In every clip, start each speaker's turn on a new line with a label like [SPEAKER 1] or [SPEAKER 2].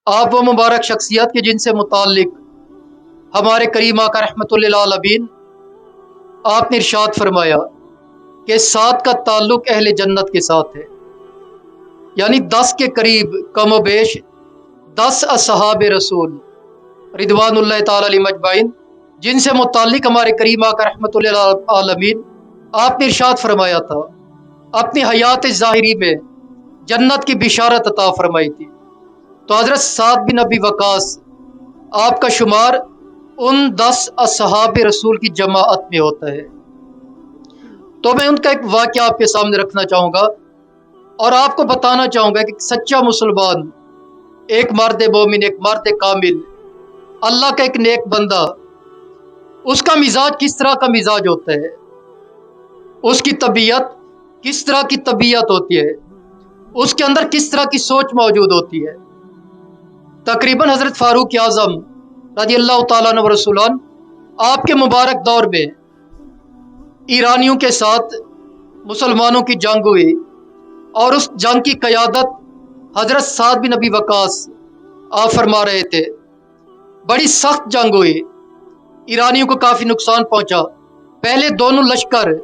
[SPEAKER 1] آپ वो मुबारक शख्सियत के जिनसे मुताल्लिक हमारे करीम आका रहमतुल लिल आलमीन आपने इरशाद फरमाया कि 7 का ताल्लुक अहले जन्नत के साथ है, यानी 10 के करीब कम बेश 10 असहाब रसूल रिदवानुल्लाह ताला अलैहिम अजमाइन जिनसे मुताल्लिक हमारे करीम आका रहमतुल लिल आलमीन आपने इरशाद फरमाया था, अपनी हयात ज़ाहिरी में जन्नत की बिशारत अता फरमाई थी। तो हज़रत साद बिन अबी वकास आपका शुमार उन 10 असहाब रसूल की जमाअत में होता है। तो मैं उनका एक वाक़या आपके सामने रखना चाहूँगा और आपको बताना चाहूँगा कि सच्चा मुसलमान, एक मर्द मोमिन, एक मर्द कामिल, अल्लाह का एक नेक बंदा, उसका मिजाज किस तरह का मिजाज होता है, उसकी तबीयत किस तरह की तबीयत होती है, उसके अंदर किस तरह की सोच मौजूद होती है। तकरीबन हज़रत फ़ारूक आज़म रज़ी अल्लाह ताला अन्हु रसूलन आपके मुबारक दौर में ईरानियों के साथ मुसलमानों की जंग हुई और उस जंग की क़यादत हज़रत साद बिन अबी वकास आप फरमा रहे थे। बड़ी सख्त जंग हुई, ईरानियों को काफ़ी नुकसान पहुंचा। पहले दोनों लश्कर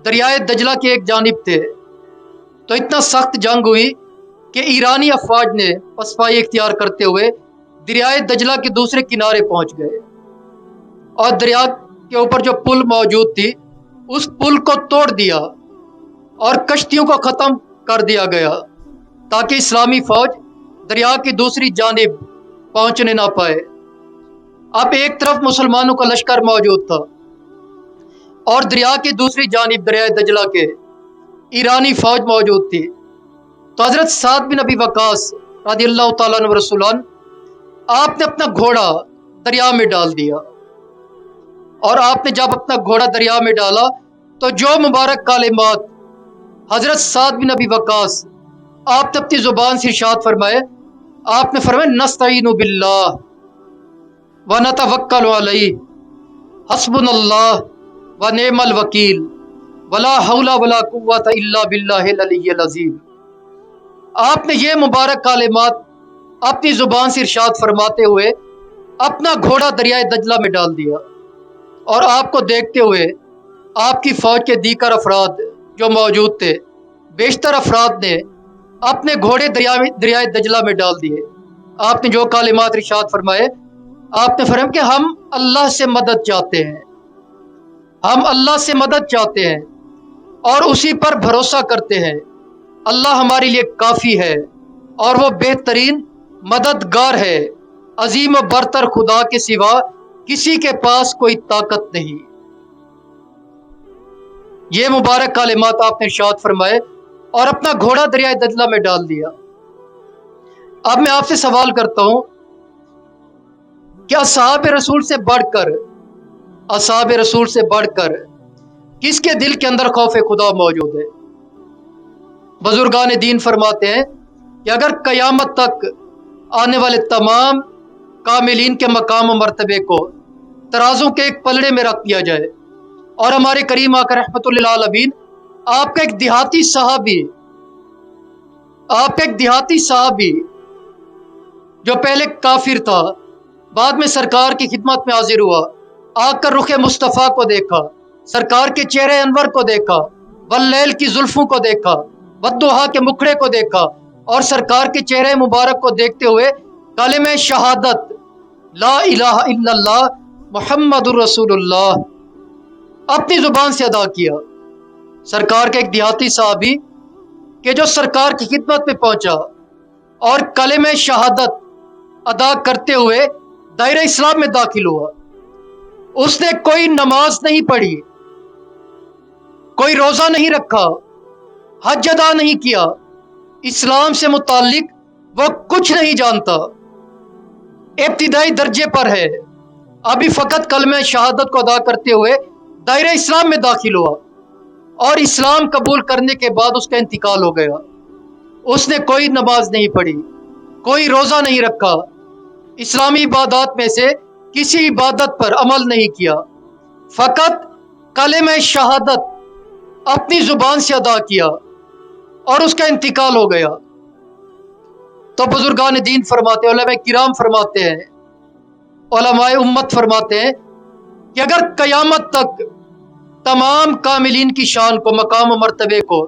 [SPEAKER 1] दरियाए दजला की एक जानिब थे, तो इतना सख्त जंग हुई कि ईरानी अफवाज ने पसपाई इख्तियार करते हुए दरियाए दजला के दूसरे किनारे पहुंच गए और दरिया के ऊपर जो पुल मौजूद थी उस पुल को तोड़ दिया और कश्तियों को ख़त्म कर दिया गया ताकि इस्लामी फौज दरिया की दूसरी जानिब पहुंचने ना पाए। अब एक तरफ मुसलमानों का लश्कर मौजूद था और दरिया की दूसरी जानिब दरिया दजला के ईरानी फौज मौजूद थी। तो हज़रत साद बिन अबी वकास रज़ियल्लाहु ताला अन्हु रसूलन आपने अपना घोड़ा दरिया में डाल दिया और आपने जब अपना घोड़ा दरिया में डाला तो जो मुबारक कालिमात हज़रत साद बिन अबी वकास आपने अपनी ज़ुबान से इरशाद फरमाए, आपने फरमाया नस्तईनु बिल्लाह व नतवक्कलु अलैहि हस्बुनल्लाह व निअमल वकील वला हौला वला कुव्वता इल्ला बिल्लाहिल अलिय्यिल अज़ीम। आपने ये मुबारक कालिमात अपनी ज़ुबान से इरशाद फरमाते हुए अपना घोड़ा दरियाए दजला में डाल दिया और आपको देखते हुए आपकी फ़ौज के दीगर अफराद जो मौजूद थे, बेशतर अफराद ने अपने घोड़े दरियाए दजला में डाल दिए। आपने जो कालिमात इरशाद फरमाए, आपने फरमाया कि हम अल्लाह से मदद चाहते हैं, हम अल्लाह से मदद चाहते हैं और उसी पर भरोसा करते हैं। अल्लाह हमारे लिए काफ़ी है और वो बेहतरीन मददगार है। अजीम व बरतर खुदा के सिवा किसी के पास कोई ताकत नहीं। ये मुबारक कालिमात आपने इरशाद फरमाए और अपना घोड़ा दरियाए दजला में डाल दिया। अब मैं आपसे सवाल करता हूं, क्या असहाब रसूल से बढ़कर किसके दिल के अंदर खौफ खुदा मौजूद है? बुजुर्गान दीन फरमाते हैं कि अगर क़यामत तक आने वाले तमाम कामिलीन के मकाम और मर्तबे को तराजों के एक पलड़े में रख दिया जाए और हमारे करीम आका रहमतुल लिल आलमीन आपका एक देहाती सहाबी जो पहले काफिर था, बाद में सरकार की खिदमत में हाजिर हुआ, आकर रुखे मुस्तफ़ा को देखा, सरकार के चेहरे अनवर को देखा, वल्लैल की जुल्फों को देखा, वद्दुहा के मुखड़े को देखा और सरकार के चेहरे मुबारक को देखते हुए कलिमे शहादत ला इलाहा इल्लल्लाह मुहम्मदुर रसूलुल्लाह अपनी जुबान से अदा किया। सरकार के एक देहाती साहबी के जो सरकार की खिदमत में पहुंचा और कलिमे शहादत अदा करते हुए दायरे इस्लाम में दाखिल हुआ। उसने कोई नमाज नहीं पढ़ी, कोई रोजा नहीं रखा, हज अदा नहीं किया, इस्लाम से मुताल्लिक वो कुछ नहीं जानता, इब्तिदाई दर्जे पर है, अभी फकत कलमे शहादत को अदा करते हुए दायरे इस्लाम में दाखिल हुआ और इस्लाम कबूल करने के बाद उसका इंतकाल हो गया। उसने कोई नमाज नहीं पढ़ी, कोई रोजा नहीं रखा, इस्लामी इबादत में से किसी इबादत पर अमल नहीं किया, फकत कलिमे शहादत अपनी जुबान से अदा किया और उसका इंतकाल हो गया। तो बुजुर्गान दीन फरमाते हैं, उलमाए किराम फरमाते हैं, उलमाए उम्मत फरमाते हैं कि अगर कयामत तक तमाम कामिलीन की शान को, मकाम और मर्तबे को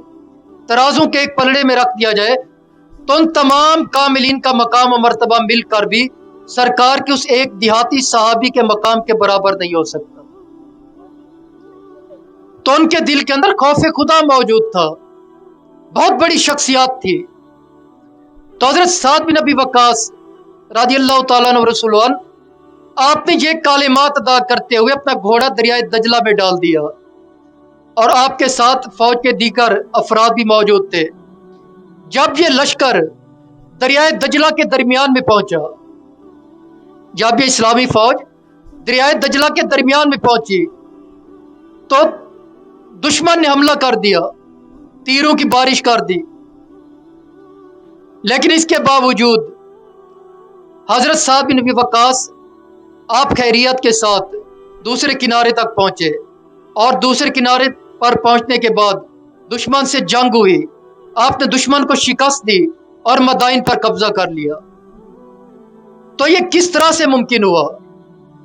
[SPEAKER 1] तराजू के एक पलड़े में रख दिया जाए तो उन तमाम कामिलीन का मकाम और मर्तबा मिलकर भी सरकार के उस एक देहाती सहाबी के मकाम के बराबर नहीं हो सकता। तो उनके दिल के अंदर खौफ खुदा मौजूद था, बहुत बड़ी शख्सियत थी। तो हजरत साद बिन अबी वक्कास रदियल्लाहु ताला अन्हु रसूलुल्लाह, आपने ये कालिमात अदा करते हुए अपना घोड़ा दरियाए दजला में डाल दिया और आपके साथ फौज के दीगर अफराद भी मौजूद थे। जब ये लश्कर दरियाए दजला के दरमियान में पहुंचा, जब ये इस्लामी फौज दरियाए दजला के दरमियान में पहुंची तो दुश्मन ने हमला कर दिया, तीरों की बारिश कर दी। लेकिन इसके बावजूद हजरत साद बिन अबी वक्कास आप खैरियत के साथ दूसरे किनारे तक पहुंचे और दूसरे किनारे पर पहुंचने के बाद दुश्मन से जंग हुई। आपने दुश्मन को शिकस्त दी और मदाइन पर कब्जा कर लिया। तो ये किस तरह से मुमकिन हुआ?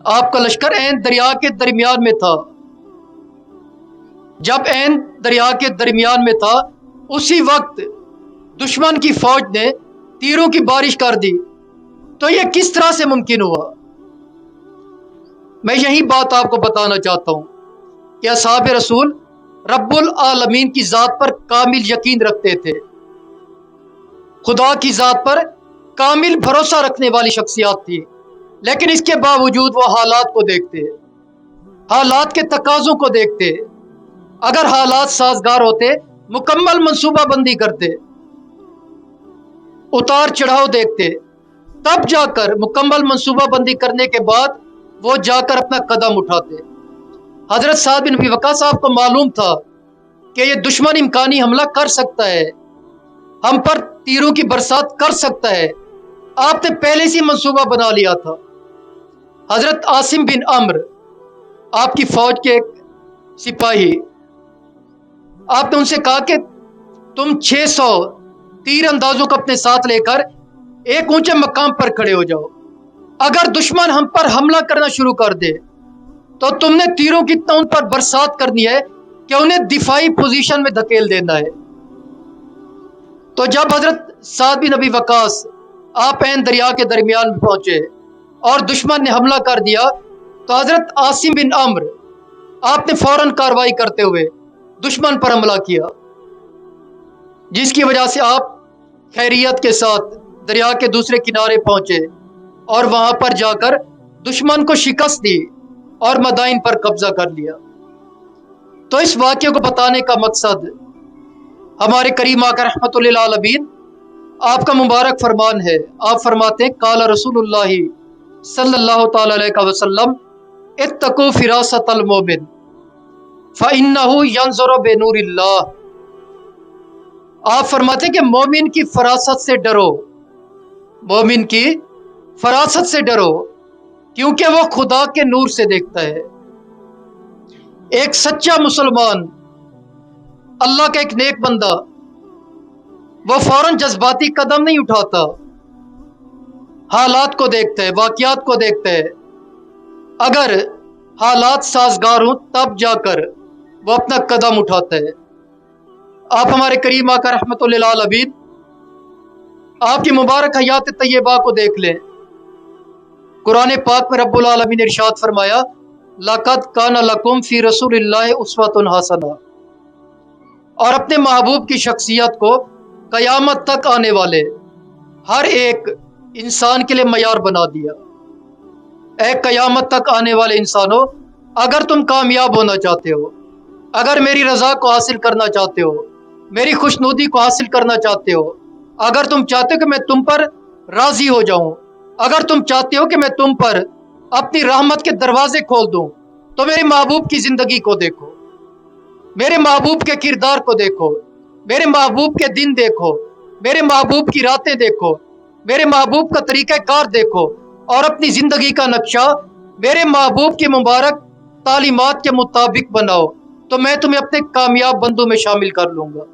[SPEAKER 1] आपका लश्कर ऐन दरिया के दरमियान में था। जब ऐन दरिया के दरमियान में था, उसी वक्त दुश्मन की फौज ने तीरों की बारिश कर दी। तो ये किस तरह से मुमकिन हुआ? मैं यही बात आपको बताना चाहता हूं कि असहाब रसूल रब्बुल आलमीन की जात पर कामिल यकीन रखते थे, खुदा की जात पर कामिल भरोसा रखने वाली शख्सियत थी। लेकिन इसके बावजूद वो हालात को देखते, हालात के तकाजों को देखते। अगर हालात साजगार होते, मुकम्मल मंसूबाबंदी करते, उतार चढ़ाव देखते, तब जाकर मुकम्मल मंसूबाबंदी करने के बाद वो जाकर अपना कदम उठाते। हजरत साद बिन अबी वक्कास को मालूम था कि ये दुश्मन इम्कानी हमला कर सकता है, हम पर तीरों की बरसात कर सकता है। आपने पहले से मंसूबा बना लिया था। हजरत आसिम बिन अम्र, आपकी फौज के एक सिपाही, आपने उनसे कहा कि तुम 600 तीर अंदाजों को अपने साथ लेकर एक ऊंचे मकाम पर खड़े हो जाओ। अगर दुश्मन हम पर हमला करना शुरू कर दे तो तुमने तीरों की इतना उन पर बरसात करनी है कि उन्हें दिफाई पोजीशन में धकेल देना है। तो जब हजरत साद बिन अबी वक्कास आप ऐन दरिया के दरमियान में पहुंचे और दुश्मन ने हमला कर दिया, तो हजरत आसिम बिन अम्र, आपने फौरन कार्रवाई करते हुए दुश्मन पर हमला किया, जिसकी वजह से आप खैरियत के साथ दरिया के दूसरे किनारे पहुंचे और वहां पर जाकर दुश्मन को शिकस्त दी और मदाइन पर कब्जा कर लिया। तो इस वाक़े को बताने का मकसद हमारे करीम आका रहमतुल लिल आलमीन आपका मुबारक फरमान है। आप फरमाते हैं, काला रसूलुल्लाह सल्लल्लाहु तआला अलैहि वसल्लम, इत्तकू फिरासतल मोमिन फइन्नहु यंज़ुरु बिनूरिल्लाह। आप फरमाते हैं कि मोमिन की फरासत से डरो, मोमिन की फरासत से डरो, क्योंकि वो खुदा के नूर से देखता है। एक सच्चा मुसलमान, अल्लाह का एक नेक बंदा, वो फौरन जज्बाती कदम नहीं उठाता, हालात को देखता है, वाक़ियात को देखता है। अगर हालात साजगार हों तब जाकर वो अपना कदम उठाता है। आप हमारे करीम आका रहमतुल लिल आलमीन आपकी मुबारक हयात तैयबा को देख लें। कुरान पाक में रब्बुल आलमीन ने इरशाद फरमाया, लक़द काना लकुम फी रसूलिल्लाहि उस्वतुन हसना। और अपने महबूब की शख्सियत को कयामत तक आने वाले हर एक इंसान के लिए मयार बना दिया। ए कयामत तक आने वाले इंसानों, अगर तुम कामयाब होना चाहते हो, अगर मेरी रज़ा को हासिल करना चाहते हो, मेरी खुशनुदी को हासिल करना चाहते हो, अगर तुम चाहते हो कि मैं तुम पर राजी हो जाऊं, अगर तुम चाहते हो कि मैं तुम पर अपनी रहमत के दरवाजे खोल दूं, तो मेरे महबूब की जिंदगी को देखो, मेरे महबूब के किरदार को देखो, मेरे महबूब के दिन देखो, मेरे महबूब की रातें देखो, मेरे महबूब का तरीका कार देखो और अपनी जिंदगी का नक्शा मेरे महबूब की मुबारक तालीमात के मुताबिक बनाओ, तो मैं तुम्हें अपने कामयाब बंदों में शामिल कर लूंगा।